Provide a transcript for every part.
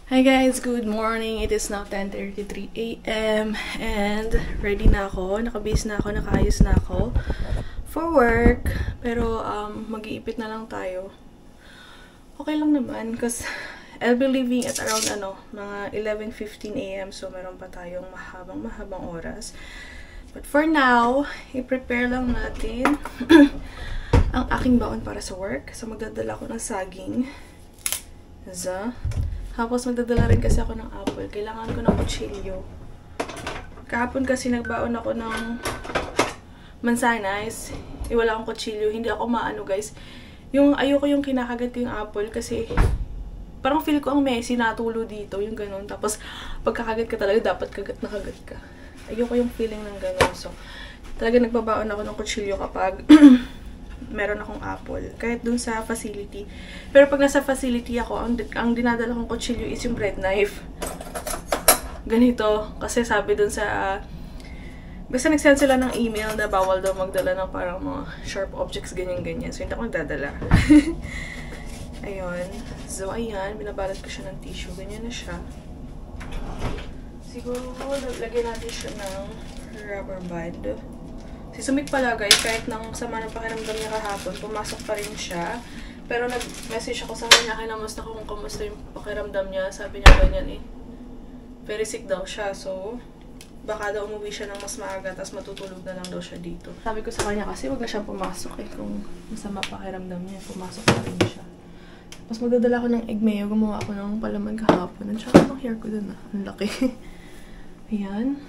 Hi guys, good morning. It is now 10:33 a.m. and ready na ako. Nakabase na ako, nakaayos na ako for work. Pero mag-iipit na lang tayo. Okay lang naman kasi I'll be leaving at around mga 11:15 a.m. So meron pa tayong mahabang oras. But for now, i-prepare lang natin ang aking baon para sa work. So magdadala ko ng saging. Tapos magdadala rin kasi ako ng apple. Kailangan ko ng kutsilyo. Kahapon kasi nagbaon ako ng mansanas. Wala akong kutsilyo. Hindi ako maano guys. Ayoko yung kinakagat ko yung apple kasi parang feel ko ang messy natulo dito. Yung ganun. Tapos pagkakagat ka talaga dapat kagat na kagat ka. Ayoko yung feeling ng ganun. So talaga nagbabaon ako ng kutsilyo kapag meron akong apple. Kahit dun sa facility. Pero pag nasa facility ako, ang dinadala kong kutsilyo is yung bread knife. Ganito. Kasi sabi dun sa basta nag-send sila ng email na bawal daw magdala ng parang mga sharp objects, ganyan-ganyan. So, hindi ako nagdadala. Ayun. So, ayan. Binabalot ko siya ng tissue. Ganyan na siya. Siguro, lagyan natin siya ng rubber band. Si Sumit pala guys, kahit nang sama ng pakiramdam niya kahapon, pumasok pa rin siya. Pero nag-message ako sa kanya, kinamusta ko kung kamusta yung pakiramdam niya. Sabi niya ganyan very sick daw siya. So, baka daw umuwi siya ng mas maaga, tapos matutulog na lang daw siya dito. Sabi ko sa kanya kasi wag na siyang pumasok kung masama pakiramdam niya, pumasok pa rin siya. Tapos magdadala ko ng egg mayo, gumawa ako ng palaman kahapon. At saka ang hair ko dun ang laki. Ayan.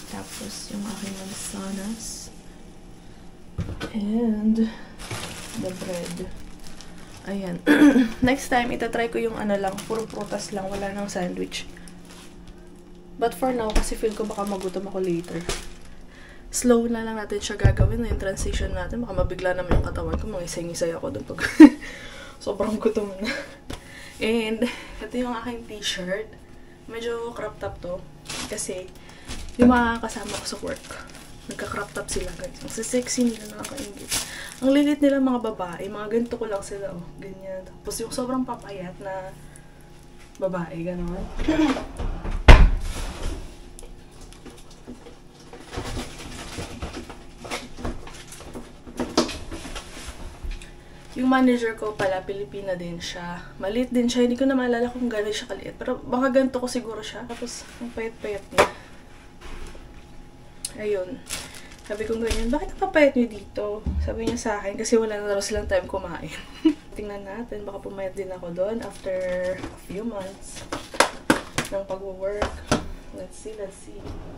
Tapos, yung aking mansanas. And, the bread. Ayan. Next time, itatry ko yung lang, puro prutas lang, wala nang sandwich. But for now, kasi feel ko baka magutom ako later. Slow na lang natin siya gagawin na yung transition natin. Baka mabigla naman yung katawan ko, mangisay-ngisay ako dun pag sobrang gutom na. And, ito yung aking t-shirt. Medyo crop top to. Kasi, yung mga kasama ko sa work, nagka-crop top sila guys. Ang sexy nila, nakakaingit. Ang lilit nila mga babae, mga ganito ko lang sila, ganyan. Tapos yung sobrang papayat na babae, gano'n. Yung manager ko pala, Pilipina din siya. Maliit din siya, hindi ko na maalala kung gano'n siya kaliit. Pero baka ganito ko siguro siya. Tapos, ang payat-payat niya. Ayun. Sabi ko ganyan, bakit napapayat niyo dito? Sabi niya sa akin, kasi wala na daw silang time kumain. Tingnan natin, baka pumayat din ako doon after a few months ng pag-work. Let's see.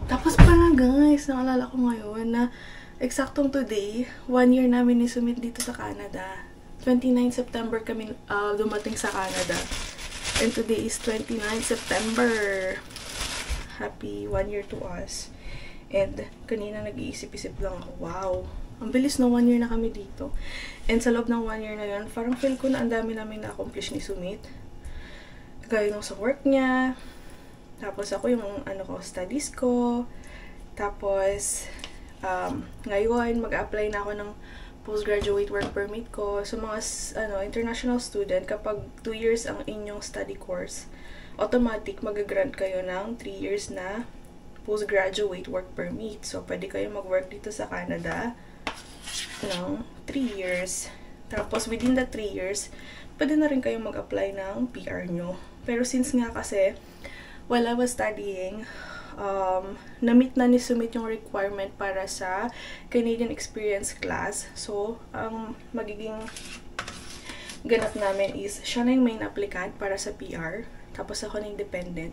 Tapos pala guys, naalala ko ngayon na eksaktong today, 1 year namin ni Sumit dito sa Canada. 29 September kami dumating sa Canada. And today is 29 September. Happy 1 year to us. And kanina nag-iisip-isip lang ako, wow, ang bilis na 1 year na kami dito. And sa loob ng 1 year na yun, parang feel ko na ang dami namin na-accomplish ni Sumit. Kagaya nung sa work niya. Tapos ako yung studies ko. Tapos, ngayon, mag-apply na ako ng postgraduate work permit ko. So mga international student, kapag 2 years ang inyong study course, automatic mag-grant kayo ng 3 years na postgraduate work permit. So, pwede kayo mag-work dito sa Canada ng 3 years. Tapos, within the 3 years, pwede na rin kayo mag-apply ng PR nyo. Pero since nga kasi, while I was studying, na-meet na ni Sumit yung requirement para sa Canadian Experience Class. So, ang magiging ganap namin is, siya na yung main applicant para sa PR. Tapos ako na yung dependent.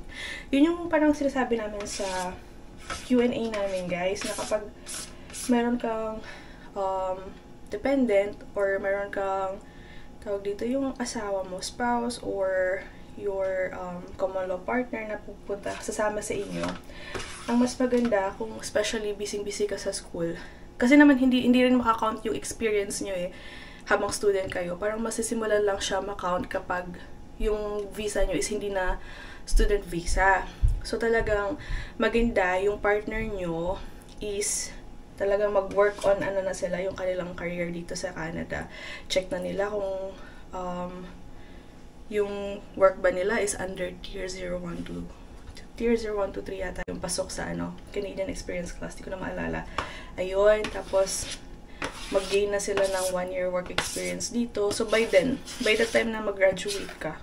Yun yung parang sinasabi namin sa Q&A namin guys, na kapag meron kang dependent or meron kang tawag dito yung asawa mo, spouse, or your common law partner na pupunta, sasama sa inyo, ang mas maganda kung especially busy ka sa school. Kasi naman hindi rin makakount yung experience nyo habang student kayo. Parang masisimulan lang siya makount kapag yung visa nyo is hindi na student visa. So, talagang maganda yung partner nyo is talagang mag-work on na sila yung kanilang career dito sa Canada. Check na nila kung yung work ba nila is under Tier 012. Tier 0123 yata yung pasok sa Canadian Experience Class. Di ko na maalala. Ayun, tapos mag-gain na sila ng 1-year work experience dito. So by the time na mag-graduate ka,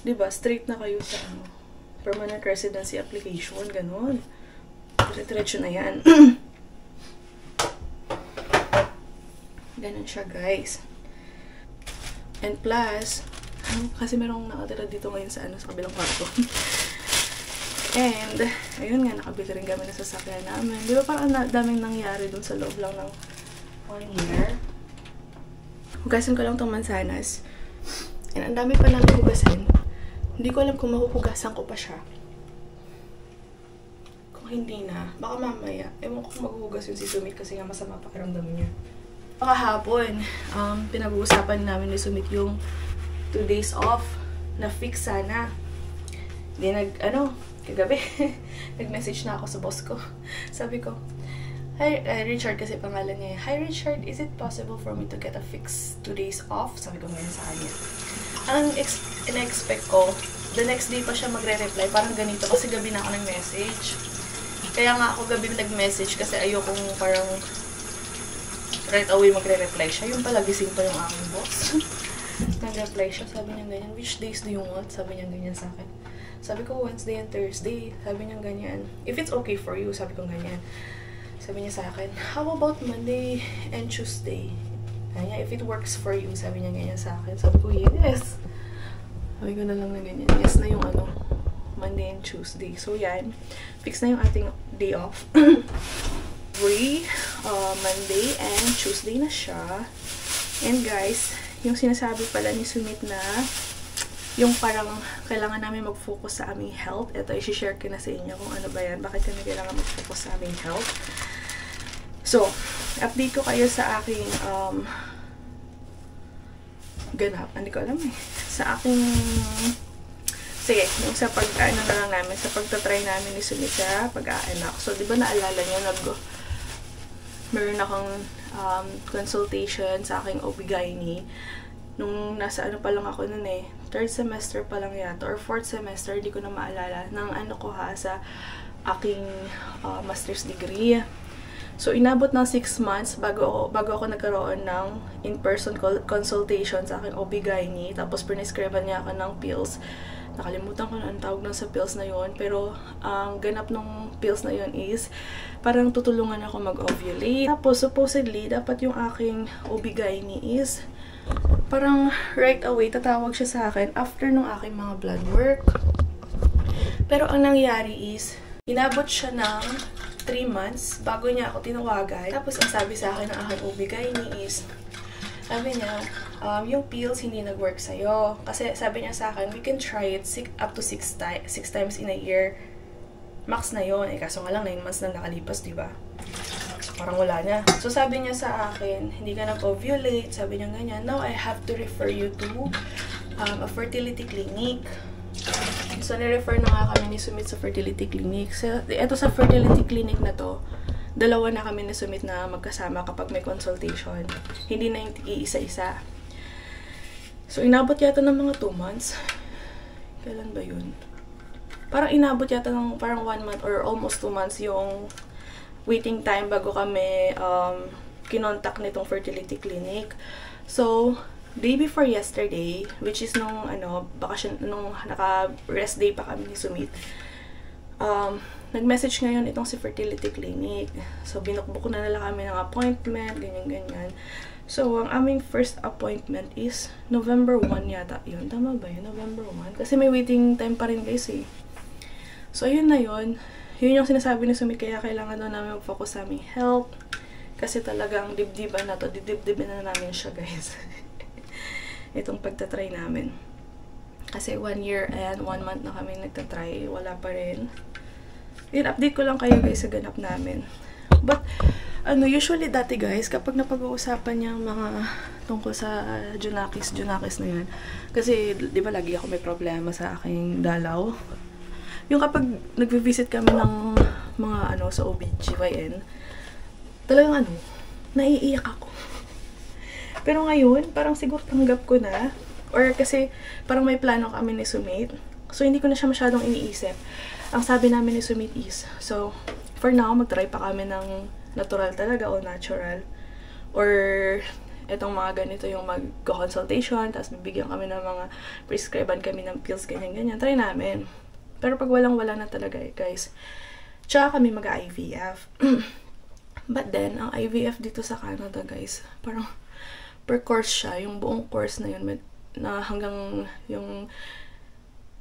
diba, straight na kayo sa permanent residency application, ganun. Diretso na yan. Ganun siya, guys. And plus, kasi merong nakatira dito ngayon sa sa kabilang kwarto. And, ayun nga, nakabili rin kami ng sasakyan namin. Di ba parang daming nangyari dun sa loob lang ng 1 year? Hugasan ko lang tong mansanas. And ang dami pa namin hugasan. Hindi ko alam kung mahuhugasan ko pa siya. Kung hindi na, baka mamaya, ewan ko kung maghuhugas yung si Sumit kasi nga masama pakiramdam niya. Kahapon, pinag-uusapan namin ni Sumit yung 2 days off na fix sana. Hindi kagabi, nag-message na ako sa boss ko. Sabi ko, hi, Richard kasi pangalan niya. Hi Richard, is it possible for me to get a fixed 2 days off? Sabi ko ngayon sa kanya. Ang in-expect ko, the next day pa siya magre-reply. Parang ganito kasi gabi na ako nag-message. Kaya nga ako gabi nag-message kasi ayokong parang right away magre-reply siya. Yung pala gising pa yung aking boss. Nag-reply siya, sabi niya ganyan, which days do you want? Sabi niya ganyan sa akin. Sabi ko, Wednesday and Thursday. Sabi niya ganyan. If it's okay for you, sabi ko ganyan. Sabi niya sa akin, how about Monday and Tuesday? Kaya, if it works for you, sabi niya ganyan sa akin. Sabi ko, yes. Sabi ko na lang na ganyan. Yes na yung Monday and Tuesday. So, yan. Fix na yung ating day off. Free. Monday and Tuesday na siya. And guys, yung sinasabi pala ni Sumit na yung parang kailangan namin mag-focus sa aming health. Ito, i-share ko na sa inyo kung ano ba yan. Bakit kami kailangan mag-focus sa aming health. So, update ko kayo sa aking ganap. Hindi ko alam eh. Sa aking sige, yung sa na lang namin, sa pagtatry namin ni Sumit sa pag-aanak. So, di ba naalala niyo, meron akong consultation sa aking OB-GYN nung nasa pa lang ako nun eh. 3rd semester pa lang yata, or 4th semester, hindi ko na maalala, ng ko sa aking master's degree. So, inabot ng 6 months bago ako nagkaroon ng in-person consultation sa aking OB-GYN. Tapos, prescribean niya ako ng pills. Nakalimutan ko na ang tawag ng sa pills na yon, pero ang ganap ng pills na yon is parang tutulungan ako mag-ovulate. Tapos, supposedly, dapat yung aking OB-GYN is parang right away, tatawag siya sa akin after nung aking mga blood work. Pero ang nangyari is, inabot siya ng 3 months bago niya ako tinawagan. Tapos ang sabi sa akin ng aking OB-GYN is, sabi niya, yung pills hindi nag-work sa'yo. Kasi sabi niya sa akin, we can try it up to 6 times in a year. Max na yon. Kaso nga lang, 9 months na nakalipas, diba? Parang wala niya. So, sabi niya sa akin, hindi ka nag-ovulate. Sabi niya ganyan, now I have to refer you to a fertility clinic. So, nirefer na nga kami ni Sumit sa fertility clinic. So, ito sa fertility clinic na to, dalawa na kami ni Sumit na magkasama kapag may consultation. Hindi na yung isa-isa. So, inabot yata ng mga 2 months. Kailan ba yun? Parang inabot yata ng parang 1 month or almost 2 months yung waiting time bago kami kinontak nitong fertility clinic. So, day before yesterday, which is nung bakasyon, nung naka-rest day pa kami ni Sumit, nag-message ngayon itong si fertility clinic. So, binukbuk na nila kami ng appointment, ganyan-ganyan. So, ang aming first appointment is November 1 yata yun. Tama ba yun? November 1? Kasi may waiting time pa rin guys eh. So, ayun na yun. Yun yung sinasabi ni Sumit, kaya kailangan daw namin mag-focus sa aming health. Kasi talagang dibdiban na to. Dibdibin na namin siya, guys. Itong pagtatry namin. Kasi 1 year and 1 month na kami nagtatry. Wala pa rin. Yun, update ko lang kayo, guys, sa ganap namin. But, usually dati, guys, kapag napag-uusapan yung mga tungkol sa Junakis na yun. Kasi, di ba, lagi ako may problema sa aking dalaw. Yung kapag nag-visit kami ng mga sa OB/GYN, talagang naiiyak ako. Pero ngayon, parang siguro tanggap ko na Or kasi parang may plano kami ni Sumit. So, hindi ko na siya masyadong iniisip. Ang sabi namin ni Sumit is, so, for now, mag-try pa kami ng natural talaga o natural. Or, etong mga ganito yung mag-consultation, tapos bibigyan kami ng mga prescriban kami ng pills, ganyan-ganyan. Try namin. Pero pag walang-wala na talaga guys, tsaka kami mag-IVF. But then, ang IVF dito sa Canada guys, parang per course siya, yung buong course na yun, na hanggang yung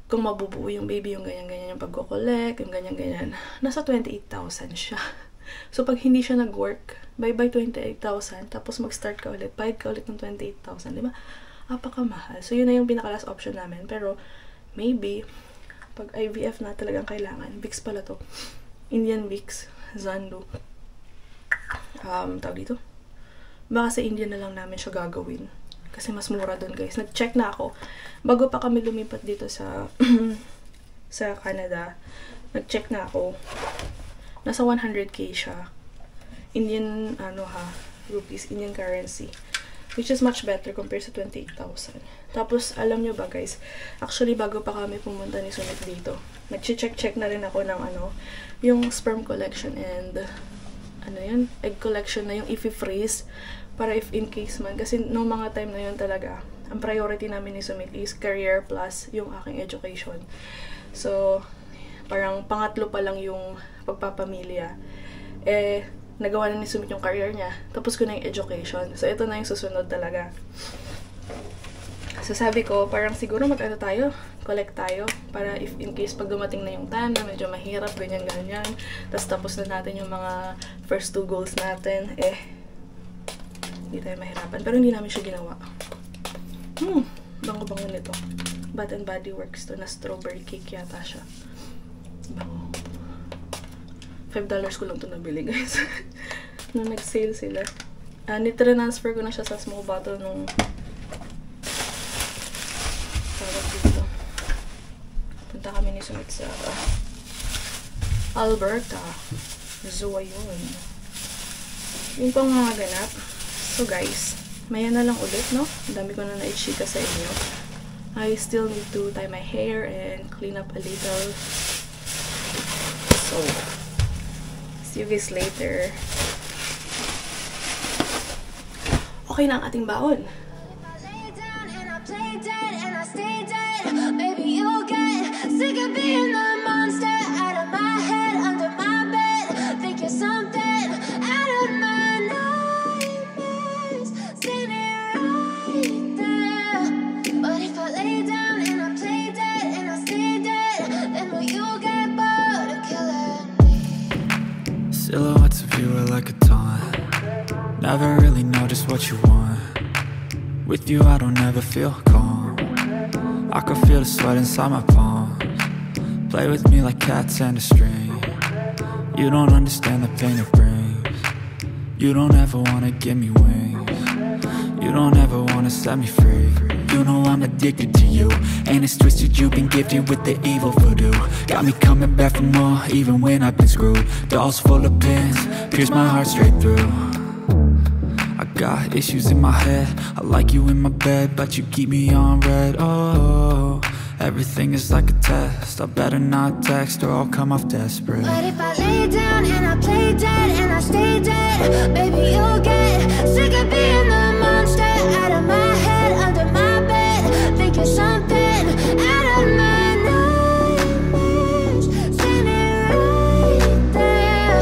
kung mabubuo yung baby, yung ganyan-ganyan, yung pagko-collect, yung ganyan-ganyan, nasa 28,000 siya. So, pag hindi siya nag-work, bye-bye 28,000, tapos mag-start ka ulit, bayad ka ulit ng 28,000, di ba? Apakamahal. So, yun na yung pinaka-last option namin. Pero, maybe, pag IVF na talagang kailangan, Vicks pala to. Indian Vicks, Zandu. Tawag dito? Baka sa India na lang namin siya gagawin. Kasi mas mura doon guys. Nag-check na ako. Bago pa kami lumipat dito sa sa Canada, nag-check na ako. Nasa 100k siya. Indian, rupees, Indian currency. Which is much better compared sa 28,000. Tapos, alam nyo ba guys, actually bago pa kami pumunta ni Sumit dito, nag-check na rin ako ng yung sperm collection and egg collection na yung i-freeze para if in case man. Kasi nung mga time na yun talaga, ang priority namin ni Sumit is career plus yung aking education. So, parang pangatlo pa lang yung pagpapamilya. Nagawa na ni Sumit yung career niya. Tapos ko na yung education. So, ito na yung susunod talaga. So, sabi ko, parang siguro collect tayo. Para if in case pag dumating na yung time na medyo mahirap, ganyan-ganyan. Tapos na natin yung mga first 2 goals natin. Hindi tayo mahirapan. Pero hindi namin siya ginawa. Bango-bango nito. Bath and Body Works to na strawberry cake yata siya. Bango. $5 ko lang ito nabili guys. Nung nag-sale sila. Nitransfer ko na siya sa small bottle nung tawag dito. Punta kami ni Sumit sa Alberta. Zoo yun. Yung pang mga ganap. So guys, maya na lang ulit, no? Ang dami ko na na-ichika sa inyo. I still need to tie my hair and clean up a little. So, see you guys later. Okay na ang ating baon. Baby, you'll get sick of being the monster out of my head, under my bed. Think you're something out of my nightmares. See me right there. But if I lay down and I play dead and I stay dead, then will you get bored of killing me? Silhouettes of you are like a taunt. Never really know just what you want. With you I don't ever feel calm. I can feel the sweat inside my palms. Play with me like cats and a string. You don't understand the pain it brings. You don't ever wanna give me wings. You don't ever wanna set me free. You know I'm addicted to you, and it's twisted, you've been gifted with the evil voodoo. Got me coming back for more, even when I've been screwed. Dolls full of pins, pierce my heart straight through. I got issues in my head, I like you in my bed, but you keep me on red. Oh, everything is like a test, I better not text or I'll come off desperate. But if I lay down and I play dead and I stay dead, baby, you'll get sick of being the monster out of my head, under my bed. Think you're something out of my nightmares. See me right there.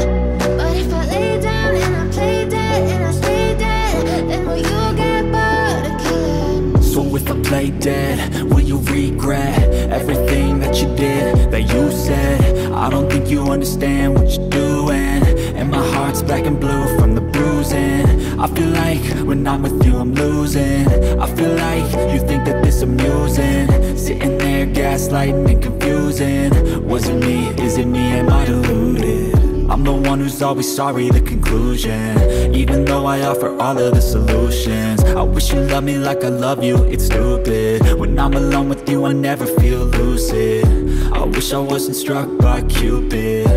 But if I lay down and I play dead and I stay dead, then will you get bored of killing me? So if I play dead, will you regret everything that you did, that you said? I don't think you understand what you're doing, and my heart's black and blue from the bruising. I feel like when I'm with you I'm losing. I feel like you think that this amusing, sitting there gaslighting and confusing. Was it me? Is it me? Am I deluded? I'm the one who's always sorry, the conclusion. Even though I offer all of the solutions, I wish you loved me like I love you, it's stupid. When I'm alone with you I never feel lucid. I wish I wasn't struck by Cupid.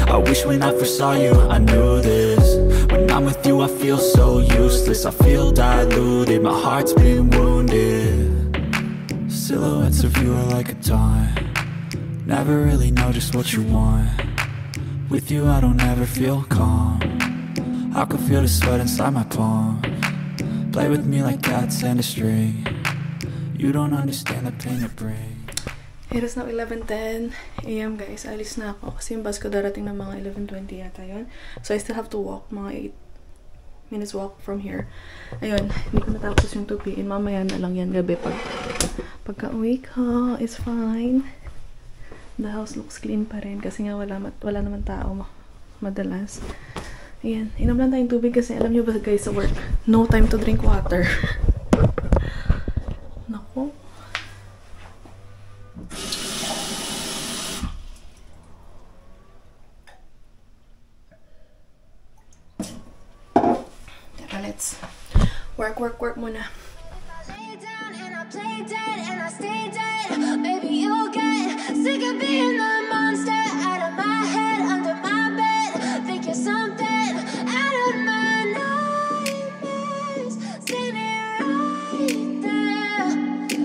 I wish when I first saw you I knew this. When I'm with you I feel so useless, I feel diluted, my heart's been wounded. Silhouettes of you are like a taunt. Never really know just what you want. With you I don't ever feel calm. I can feel the sweat inside my palm. Play with me like cats and a string. You don't understand the pain it brings. It is now 11:10 AM guys. Alis na ako kasi yung bus ko darating ng mga 11:20 yata yun. So I still have to walk mga 8 minutes walk from here. Ayun, hindi ko natapos yung tupiin. Mamaya na lang yan gabi pagka uwi ko. It's fine. The house looks clean pa rin kasi nga wala naman tao madalas. Ayan, inom lang tayong tubig kasi alam nyo ba guys sa work, no time to drink water. Naku. Teka, let's work muna. Lay down and I play dead and I stay dead. Maybe you'll get sick of being the monster out of my head, under my bed. Think you're something out of my nightmares. Seen it right there.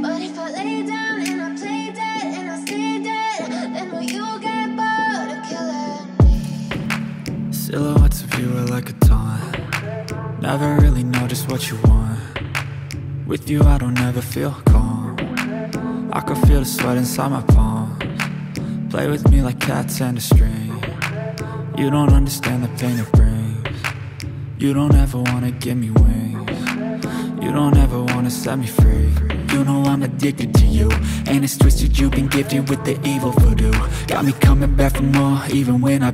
But if I lay down and I play dead and I stay dead, then will you get bored of killing me? Silhouettes of you are like a taunt. Never really know just what you want. With you I don't ever feel calm. I can feel the sweat inside my palm. Play with me like cats and a string. You don't understand the pain it brings. You don't ever wanna give me wings. You don't ever wanna set me free. You know I'm addicted to you, and it's twisted, you've been gifted with the evil voodoo. Got me coming back for more, even when I